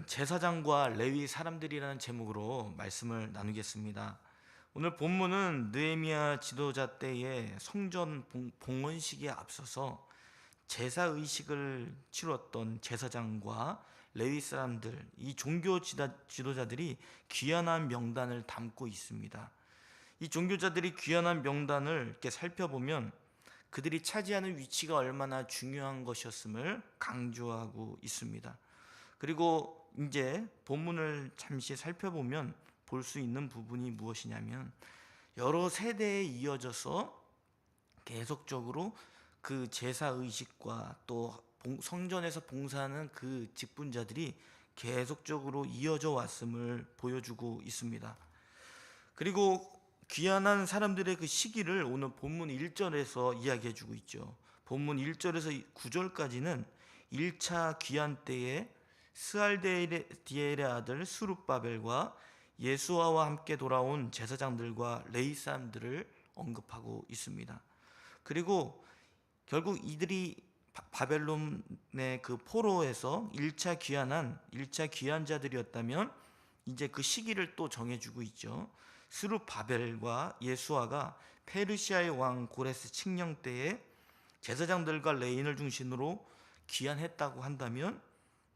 오늘은 제사장과 레위 사람들이라는 제목으로 말씀을 나누겠습니다. 오늘 본문은 느헤미야 지도자 때의 성전 봉헌식에 앞서서 제사 의식을 치렀던 제사장과 레위 사람들, 이 종교 지도자들이 귀환한 명단을 담고 있습니다. 이 종교자들이 귀환한 명단을 이렇게 살펴보면 그들이 차지하는 위치가 얼마나 중요한 것이었음을 강조하고 있습니다. 그리고 이제 본문을 잠시 살펴보면 볼 수 있는 부분이 무엇이냐면, 여러 세대에 이어져서 계속적으로 그 제사 의식과 또 성전에서 봉사하는 그 직분자들이 계속적으로 이어져 왔음을 보여주고 있습니다. 그리고 귀환한 사람들의 그 시기를 오늘 본문 1절에서 이야기해 주고 있죠. 본문 1절에서 9절까지는 1차 귀환 때에 스알디엘의 아들 수룹바벨과 예수아와 함께 돌아온 제사장들과 레위 사람들을 언급하고 있습니다. 그리고 결국 이들이 바벨론의 그 포로에서 1차 귀환자들이었다면 이제 그 시기를 또 정해주고 있죠. 스룹바벨과 예수아가 페르시아의 왕 고레스 칙령 때에 제사장들과 레위인을 중심으로 귀환했다고 한다면,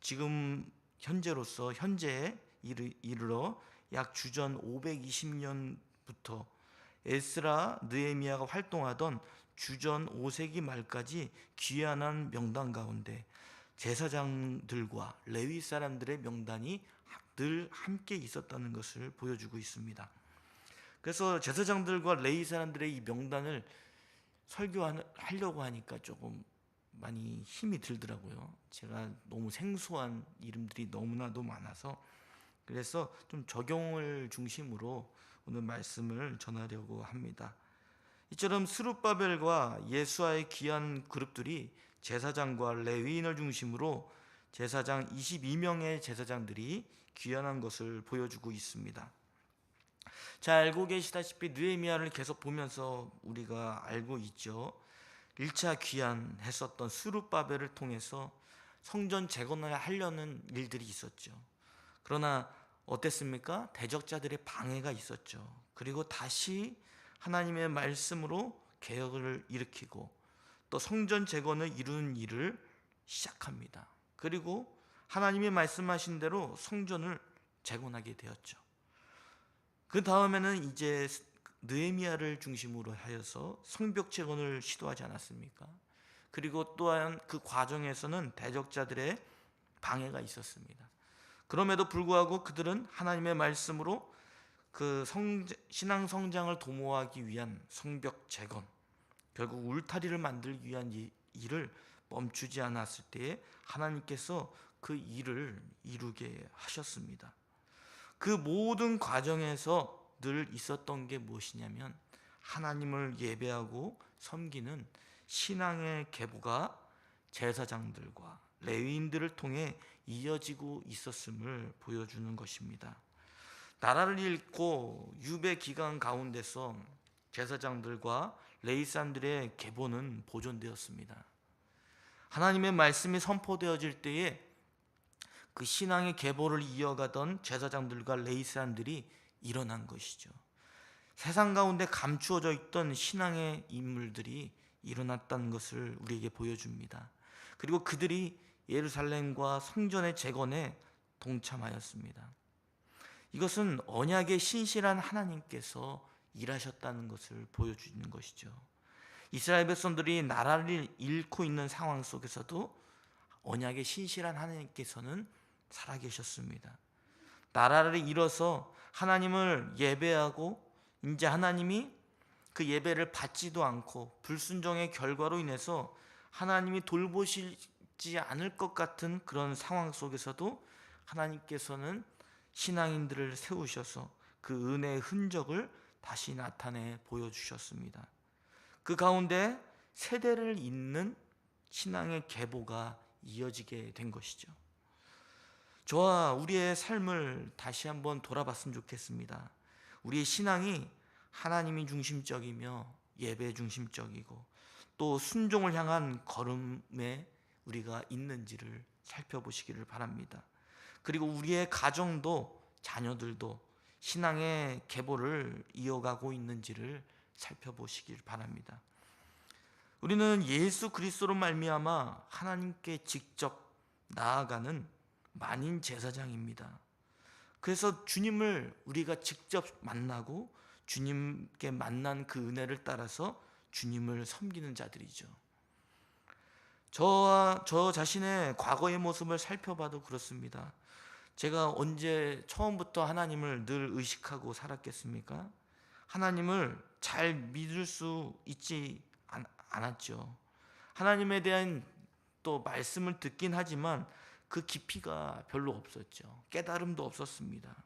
지금 현재에 이르러 약 주전 520년부터 에스라 느헤미야가 활동하던 주전 5세기 말까지 귀환한 명단 가운데 제사장들과 레위 사람들의 명단이 늘 함께 있었다는 것을 보여주고 있습니다. 그래서 제사장들과 레위 사람들의 이 명단을 설교하려고 하니까 조금 많이 힘이 들더라고요. 제가 너무 생소한 이름들이 너무나도 많아서, 그래서 좀 적용을 중심으로 오늘 말씀을 전하려고 합니다. 이처럼 스룹바벨과 예수아의 귀한 그룹들이 제사장과 레위인을 중심으로 제사장 22명의 제사장들이 귀환한 것을 보여주고 있습니다. 잘 알고 계시다시피 느헤미야를 계속 보면서 우리가 알고 있죠. 1차 귀환했었던 스룹바벨을 통해서 성전 재건을 하려는 일들이 있었죠. 그러나 어땠습니까? 대적자들의 방해가 있었죠. 그리고 다시 하나님의 말씀으로 개혁을 일으키고 또 성전 재건을 이루는 일을 시작합니다. 그리고 하나님이 말씀하신 대로 성전을 재건하게 되었죠. 그 다음에는 이제 느헤미야를 중심으로 하여서 성벽 재건을 시도하지 않았습니까? 그리고 또한 그 과정에서는 대적자들의 방해가 있었습니다. 그럼에도 불구하고 그들은 하나님의 말씀으로 그 신앙 성장을 도모하기 위한 성벽 재건, 결국 울타리를 만들기 위한 일을 멈추지 않았을 때에 하나님께서 그 일을 이루게 하셨습니다. 그 모든 과정에서 늘 있었던 게 무엇이냐면, 하나님을 예배하고 섬기는 신앙의 계보가 제사장들과 레위인들을 통해 이어지고 있었음을 보여주는 것입니다. 나라를 잃고 유배 기간 가운데서 제사장들과 레위 사람들의 계보는 보존되었습니다. 하나님의 말씀이 선포되어질 때에 그 신앙의 계보를 이어가던 제사장들과 레위 사람들이 일어난 것이죠. 세상 가운데 감추어져 있던 신앙의 인물들이 일어났다는 것을 우리에게 보여줍니다. 그리고 그들이 예루살렘과 성전의 재건에 동참하였습니다. 이것은 언약의 신실한 하나님께서 일하셨다는 것을 보여주는 것이죠. 이스라엘 백성들이 나라를 잃고 있는 상황 속에서도 언약의 신실한 하나님께서는 살아계셨습니다. 나라를 잃어서 하나님을 예배하고 이제 하나님이 그 예배를 받지도 않고 불순종의 결과로 인해서 하나님이 돌보시지 않을 것 같은 그런 상황 속에서도 하나님께서는 신앙인들을 세우셔서 그 은혜의 흔적을 다시 나타내 보여주셨습니다. 그 가운데 세대를 잇는 신앙의 계보가 이어지게 된 것이죠. 저와 우리의 삶을 다시 한번 돌아봤으면 좋겠습니다. 우리의 신앙이 하나님이 중심적이며 예배 중심적이고 또 순종을 향한 걸음에 우리가 있는지를 살펴보시기를 바랍니다. 그리고 우리의 가정도 자녀들도 신앙의 계보를 이어가고 있는지를 살펴보시길 바랍니다. 우리는 예수 그리스도로 말미암아 하나님께 직접 나아가는 만인 제사장입니다. 그래서 주님을 우리가 직접 만나고 주님께 만난 그 은혜를 따라서 주님을 섬기는 자들이죠. 저 자신의 과거의 모습을 살펴봐도 그렇습니다. 제가 언제 처음부터 하나님을 늘 의식하고 살았겠습니까? 하나님을 잘 믿을 수 있지 않았죠. 하나님에 대한 또 말씀을 듣긴 하지만 그 깊이가 별로 없었죠. 깨달음도 없었습니다.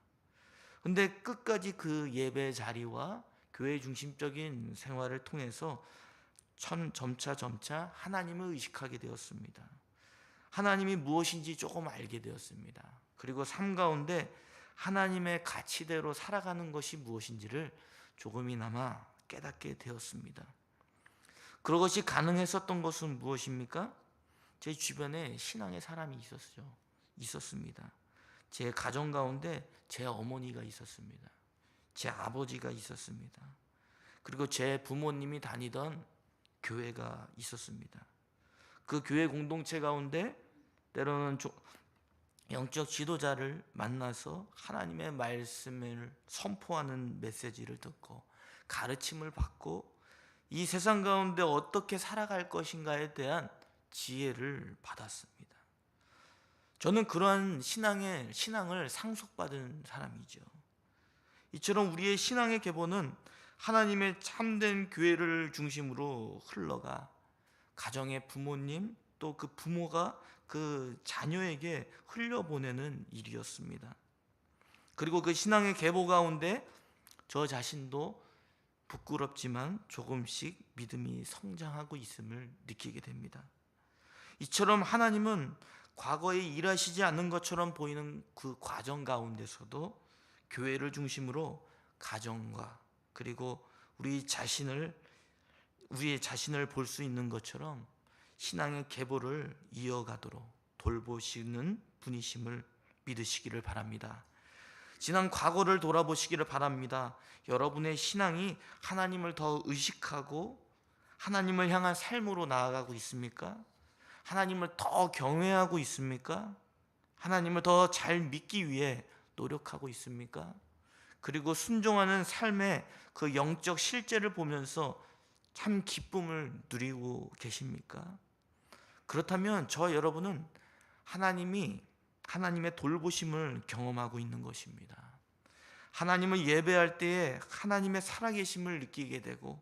근데 끝까지 그 예배 자리와 교회 중심적인 생활을 통해서 점차 하나님을 의식하게 되었습니다. 하나님이 무엇인지 조금 알게 되었습니다. 그리고 삶 가운데 하나님의 가치대로 살아가는 것이 무엇인지를 조금이나마 깨닫게 되었습니다. 그것이 가능했었던 것은 무엇입니까? 제 주변에 신앙의 사람이 있었습니다. 제 가정 가운데 제 어머니가 있었습니다. 제 아버지가 있었습니다. 그리고 제 부모님이 다니던 교회가 있었습니다. 그 교회 공동체 가운데 때로는 영적 지도자를 만나서 하나님의 말씀을 선포하는 메시지를 듣고 가르침을 받고 이 세상 가운데 어떻게 살아갈 것인가에 대한 지혜를 받았습니다. 저는 그러한 신앙을 상속받은 사람이죠. 이처럼 우리의 신앙의 계보는 하나님의 참된 교회를 중심으로 흘러가 가정의 부모님 또 그 부모가 그 자녀에게 흘려보내는 일이었습니다. 그리고 그 신앙의 계보 가운데 저 자신도 부끄럽지만 조금씩 믿음이 성장하고 있음을 느끼게 됩니다. 이처럼 하나님은 과거에 일하시지 않는 것처럼 보이는 그 과정 가운데서도 교회를 중심으로 가정과 그리고 우리의 자신을 볼 수 있는 것처럼 신앙의 계보를 이어가도록 돌보시는 분이심을 믿으시기를 바랍니다. 지난 과거를 돌아보시기를 바랍니다. 여러분의 신앙이 하나님을 더 의식하고 하나님을 향한 삶으로 나아가고 있습니까? 하나님을 더 경외하고 있습니까? 하나님을 더 잘 믿기 위해 노력하고 있습니까? 그리고 순종하는 삶의 그 영적 실제를 보면서 참 기쁨을 누리고 계십니까? 그렇다면 저 여러분은 하나님의 돌보심을 경험하고 있는 것입니다. 하나님을 예배할 때에 하나님의 살아계심을 느끼게 되고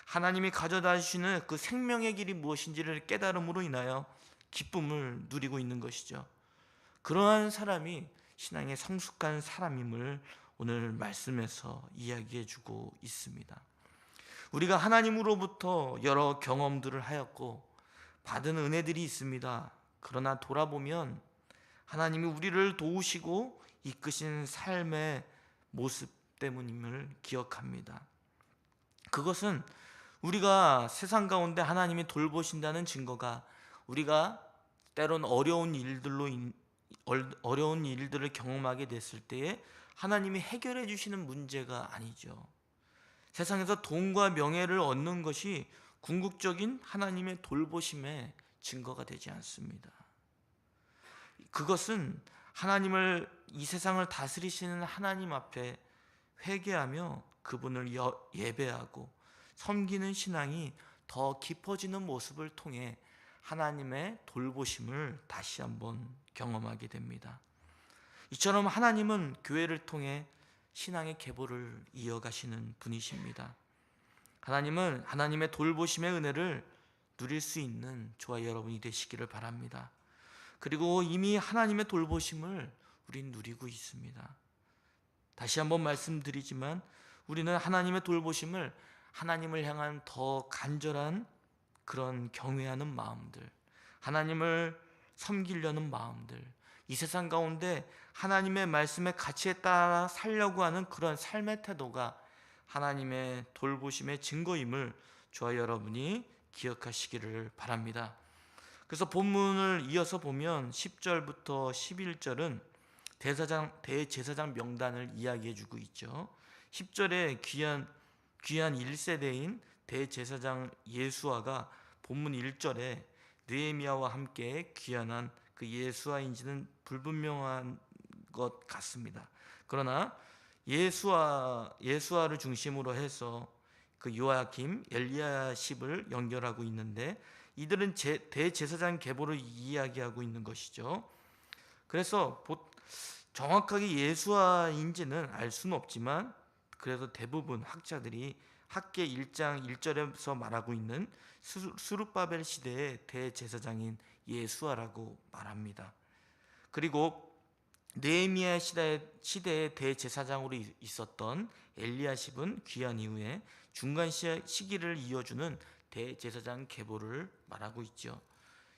하나님이 가져다 주시는 그 생명의 길이 무엇인지를 깨달음으로 인하여 기쁨을 누리고 있는 것이죠. 그러한 사람이 신앙의 성숙한 사람임을 오늘 말씀에서 이야기해 주고 있습니다. 우리가 하나님으로부터 여러 경험들을 하였고 받은 은혜들이 있습니다. 그러나 돌아보면 하나님이 우리를 도우시고 이끄신 삶의 모습 때문임을 기억합니다. 그것은 우리가 세상 가운데 하나님이 돌보신다는 증거가 우리가 때론 어려운 일들을 경험하게 됐을 때에 하나님이 해결해 주시는 문제가 아니죠. 세상에서 돈과 명예를 얻는 것이 궁극적인 하나님의 돌보심의 증거가 되지 않습니다. 그것은 하나님을 이 세상을 다스리시는 하나님 앞에 회개하며 그분을 예배하고 섬기는 신앙이 더 깊어지는 모습을 통해 하나님의 돌보심을 다시 한번 경험하게 됩니다. 이처럼 하나님은 교회를 통해 신앙의 계보를 이어가시는 분이십니다. 하나님은 하나님의 돌보심의 은혜를 누릴 수 있는 저와 여러분이 되시기를 바랍니다. 그리고 이미 하나님의 돌보심을 우린 누리고 있습니다. 다시 한번 말씀드리지만 우리는 하나님의 돌보심을 하나님을 향한 더 간절한 그런 경외하는 마음들, 하나님을 섬기려는 마음들, 이 세상 가운데 하나님의 말씀의 가치에 따라 살려고 하는 그런 삶의 태도가 하나님의 돌보심의 증거임을 저와 여러분이 기억하시기를 바랍니다. 그래서 본문을 이어서 보면 10절부터 11절은 대제사장 명단을 이야기해주고 있죠. 10절에 귀한 1세대인 대제사장 예수아가 본문 1절에 느헤미야와 함께 귀환한 그 예수아인지는 불분명한 것 같습니다. 그러나 예수아를 중심으로 해서 그 요아김, 엘리야십을 연결하고 있는데 이들은 대제사장 계보를 이야기하고 있는 것이죠. 그래서 정확하게 예수아인지는 알 수는 없지만 그래도 대부분 학자들이 학계 1장 1절에서 말하고 있는 스룹바벨 시대의 대제사장인 예수아라고 말합니다. 그리고 느헤미야 시대의 대제사장으로 있었던 엘리야십은 귀환 이후에 중간 시기를 이어주는 대제사장 계보를 말하고 있죠.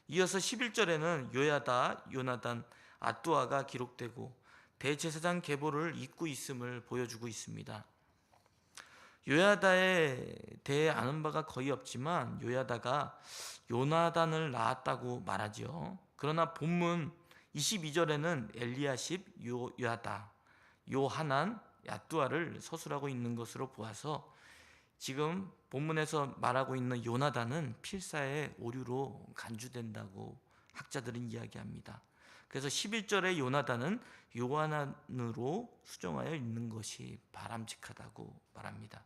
이어서 11절에는 요야다, 요나단, 아뚜아가 기록되고 대제사장 계보를 잇고 있음을 보여주고 있습니다. 요야다에 대해 아는 바가 거의 없지만 요야다가 요나단을 낳았다고 말하지요. 그러나 본문 22절에는 엘리야십, 요야다, 요하난, 야뚜아를 서술하고 있는 것으로 보아서 지금 본문에서 말하고 있는 요나단은 필사의 오류로 간주된다고 학자들은 이야기합니다. 그래서 11절의 요나단은 요하난으로 수정하여 있는 것이 바람직하다고 말합니다.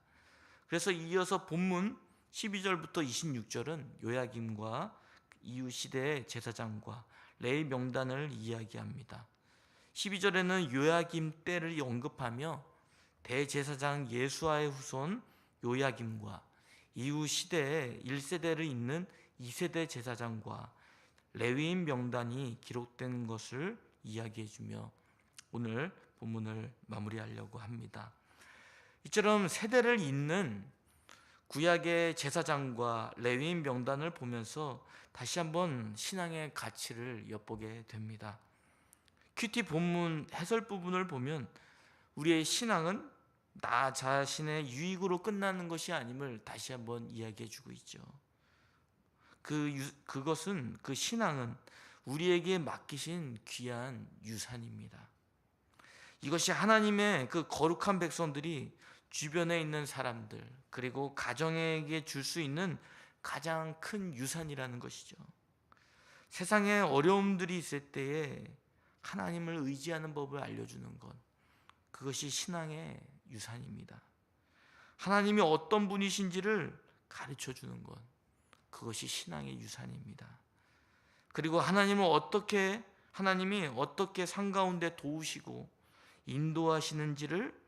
그래서 이어서 본문 12절부터 26절은 요야김과 이후 시대의 제사장과 레위 명단을 이야기합니다. 12절에는 요야김 때를 언급하며 대제사장 예수아의 후손 요야김과 이후 시대에 1세대를 잇는 2세대 제사장과 레위인 명단이 기록된 것을 이야기해주며 오늘 본문을 마무리하려고 합니다. 이처럼 세대를 잇는 구약의 제사장과 레위인 명단을 보면서 다시 한번 신앙의 가치를 엿보게 됩니다. 큐티 본문 해설 부분을 보면 우리의 신앙은 나 자신의 유익으로 끝나는 것이 아님을 다시 한번 이야기해주고 있죠. 그것은 그 신앙은 우리에게 맡기신 귀한 유산입니다. 이것이 하나님의 그 거룩한 백성들이 주변에 있는 사람들 그리고 가정에게 줄 수 있는 가장 큰 유산이라는 것이죠. 세상에 어려움들이 있을 때에 하나님을 의지하는 법을 알려주는 것, 그것이 신앙의 유산입니다. 하나님이 어떤 분이신지를 가르쳐주는 것, 그것이 신앙의 유산입니다. 그리고 하나님이 어떻게 산 가운데 도우시고 인도하시는지를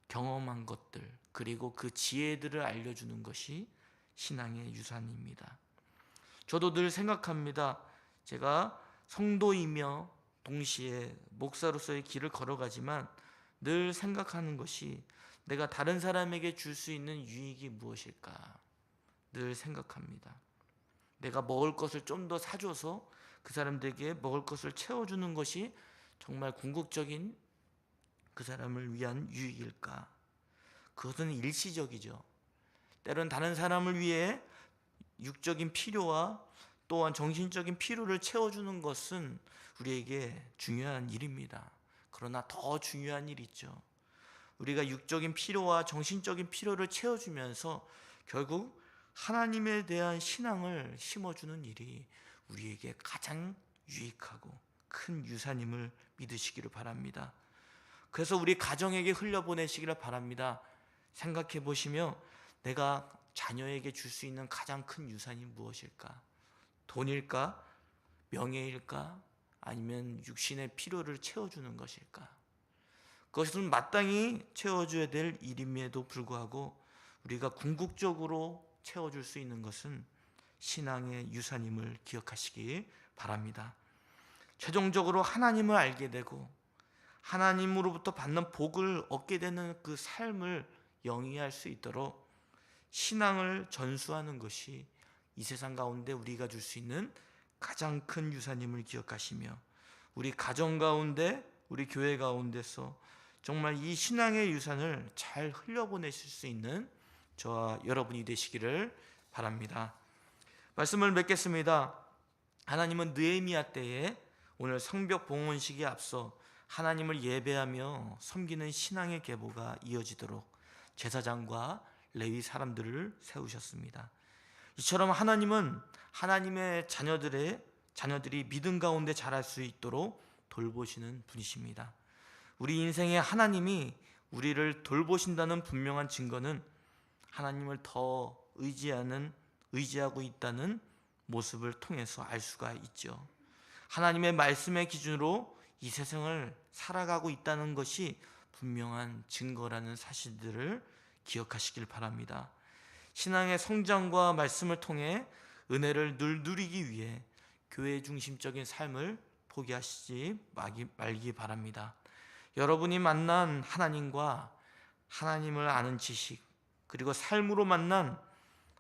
경험한 것들, 그리고 그 지혜들을 알려주는 것이 신앙의 유산입니다. 저도 늘 생각합니다. 제가 성도이며 동시에 목사로서의 길을 걸어가지만 늘 생각하는 것이 내가 다른 사람에게 줄 수 있는 유익이 무엇일까 늘 생각합니다. 내가 먹을 것을 좀 더 사줘서 그 사람들에게 먹을 것을 채워주는 것이 정말 궁극적인 그 사람을 위한 유익일까? 그것은 일시적이죠. 때론 다른 사람을 위해 육적인 필요와 또한 정신적인 필요를 채워주는 것은 우리에게 중요한 일입니다. 그러나 더 중요한 일이 있죠. 우리가 육적인 필요와 정신적인 필요를 채워주면서 결국 하나님에 대한 신앙을 심어주는 일이 우리에게 가장 유익하고 큰 유산임을 믿으시기를 바랍니다. 그래서 우리 가정에게 흘려보내시기를 바랍니다. 생각해 보시며 내가 자녀에게 줄 수 있는 가장 큰 유산이 무엇일까? 돈일까? 명예일까? 아니면 육신의 필요를 채워주는 것일까? 그것은 마땅히 채워줘야 될 일임에도 불구하고 우리가 궁극적으로 채워줄 수 있는 것은 신앙의 유산임을 기억하시기 바랍니다. 최종적으로 하나님을 알게 되고 하나님으로부터 받는 복을 얻게 되는 그 삶을 영위할 수 있도록 신앙을 전수하는 것이 이 세상 가운데 우리가 줄 수 있는 가장 큰 유산임을 기억하시며 우리 가정 가운데 우리 교회 가운데서 정말 이 신앙의 유산을 잘 흘려보내실 수 있는 저와 여러분이 되시기를 바랍니다. 말씀을 맺겠습니다. 하나님은 느헤미야 때에 오늘 성벽 봉헌식에 앞서 하나님을 예배하며 섬기는 신앙의 계보가 이어지도록 제사장과 레위 사람들을 세우셨습니다. 이처럼 하나님은 하나님의 자녀들이 믿음 가운데 자랄 수 있도록 돌보시는 분이십니다. 우리 인생에 하나님이 우리를 돌보신다는 분명한 증거는 하나님을 더 의지하고 있다는 모습을 통해서 알 수가 있죠. 하나님의 말씀의 기준으로 이 세상을 살아가고 있다는 것이 분명한 증거라는 사실들을 기억하시길 바랍니다. 신앙의 성장과 말씀을 통해 은혜를 늘 누리기 위해 교회 중심적인 삶을 포기하시지 말기 바랍니다. 여러분이 만난 하나님과 하나님을 아는 지식, 그리고 삶으로 만난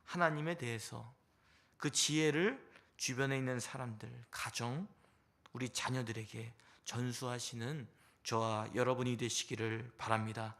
하나님에 대해서 그 지혜를 주변에 있는 사람들, 가정, 우리 자녀들에게 전수하시는 저와 여러분이 되시기를 바랍니다.